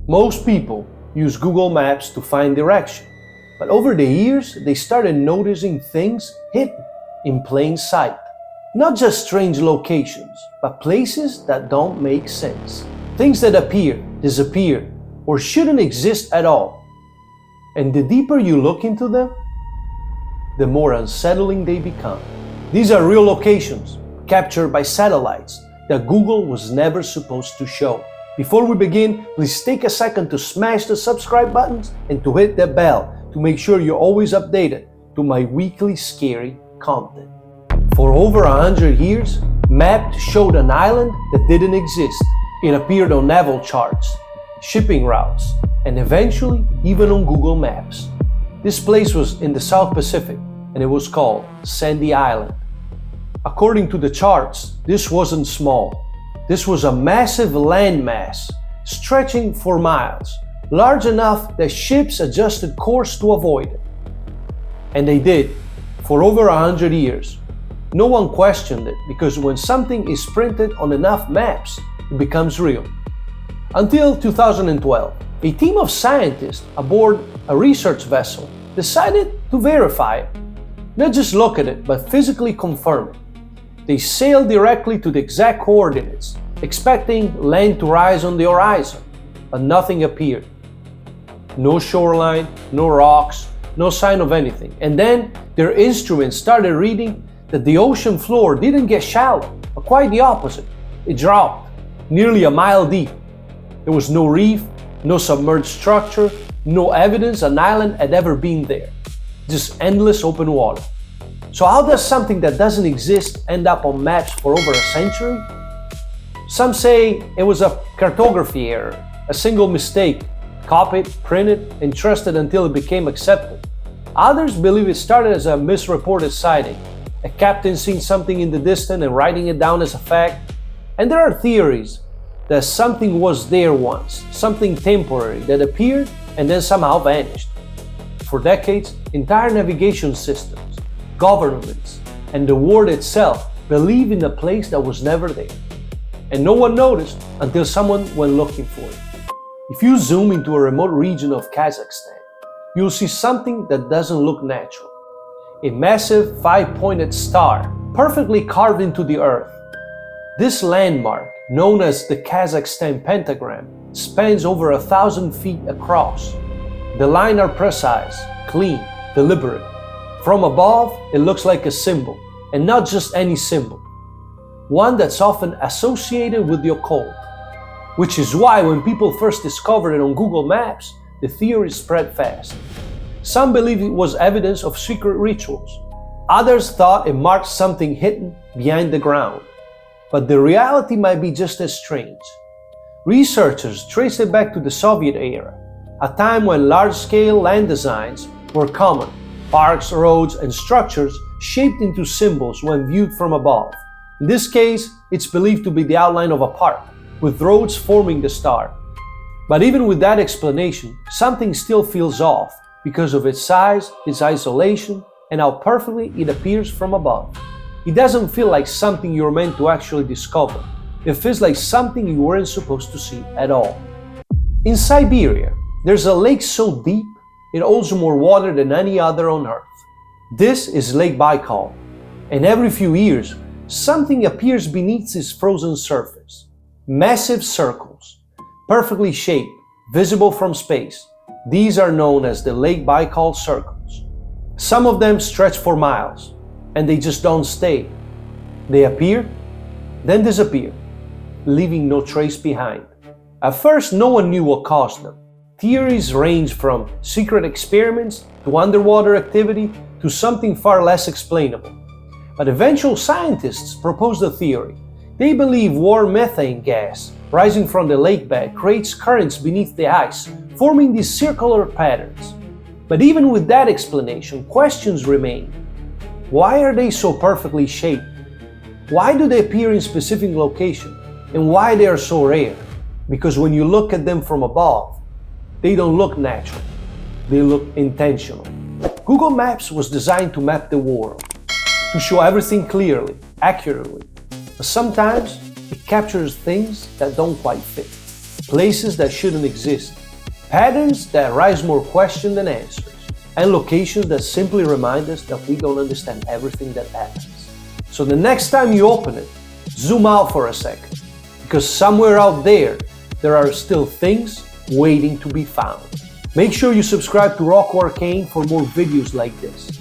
Most people use Google Maps to find direction, but over the years, they started noticing things hidden in plain sight. Not just strange locations, but places that don't make sense. Things that appear, disappear, or shouldn't exist at all. And the deeper you look into them, the more unsettling they become. These are real locations captured by satellites that Google was never supposed to show. Before we begin, please take a second to smash the subscribe buttons and to hit the bell to make sure you're always updated to my weekly scary content. For over 100 years, maps showed an island that didn't exist. It appeared on naval charts, shipping routes, and eventually even on Google Maps. This place was in the South Pacific, and it was called Sandy Island. According to the charts, this wasn't small. This was a massive landmass, stretching for miles, large enough that ships adjusted course to avoid it. And they did, for over 100 years. No one questioned it, because when something is printed on enough maps, it becomes real. Until 2012, a team of scientists aboard a research vessel decided to verify it. Not just look at it, but physically confirm it. They sailed directly to the exact coordinates, expecting land to rise on the horizon, but nothing appeared. No shoreline, no rocks, no sign of anything. And then their instruments started reading that the ocean floor didn't get shallow, but quite the opposite. It dropped nearly a mile deep. There was no reef, no submerged structure, no evidence an island had ever been there. Just endless open water. So how does something that doesn't exist end up on maps for over a century? Some say it was a cartography error, a single mistake, copied, printed, and trusted until it became accepted. Others believe it started as a misreported sighting, a captain seeing something in the distance and writing it down as a fact. And there are theories that something was there once, something temporary that appeared and then somehow vanished. For decades, entire navigation systems, governments, and the world itself believed in a place that was never there. And no one noticed until someone went looking for it. If you zoom into a remote region of Kazakhstan, you'll see something that doesn't look natural. A massive five-pointed star, perfectly carved into the earth. This landmark, known as the Kazakhstan pentagram, spans over 1,000 feet across. The lines are precise, clean, deliberate. From above, it looks like a symbol, and not just any symbol. One that's often associated with the occult. Which is why when people first discovered it on Google Maps, the theory spread fast. Some believe it was evidence of secret rituals. Others thought it marked something hidden behind the ground. But the reality might be just as strange. Researchers trace it back to the Soviet era, a time when large-scale land designs were common, parks, roads, and structures shaped into symbols when viewed from above. In this case, it's believed to be the outline of a park, with roads forming the star. But even with that explanation, something still feels off because of its size, its isolation, and how perfectly it appears from above. It doesn't feel like something you're meant to actually discover. It feels like something you weren't supposed to see at all. In Siberia, there's a lake so deep it holds more water than any other on Earth. This is Lake Baikal, and every few years, something appears beneath its frozen surface. Massive circles, perfectly shaped, visible from space. These are known as the Lake Baikal circles. Some of them stretch for miles, and they just don't stay. They appear, then disappear, leaving no trace behind. At first, no one knew what caused them. Theories range from secret experiments to underwater activity to something far less explainable. But eventual scientists proposed a theory. They believe warm methane gas rising from the lake bed creates currents beneath the ice, forming these circular patterns. But even with that explanation, questions remain. Why are they so perfectly shaped? Why do they appear in specific locations? And why they are so rare? Because when you look at them from above, they don't look natural. They look intentional. Google Maps was designed to map the world, to show everything clearly, accurately. But sometimes it captures things that don't quite fit. places that shouldn't exist, patterns that raise more questions than answers, and locations that simply remind us that we don't understand everything that happens. So the next time you open it, zoom out for a second, because somewhere out there are still things waiting to be found. Make sure you subscribe to Rocco Arcane for more videos like this.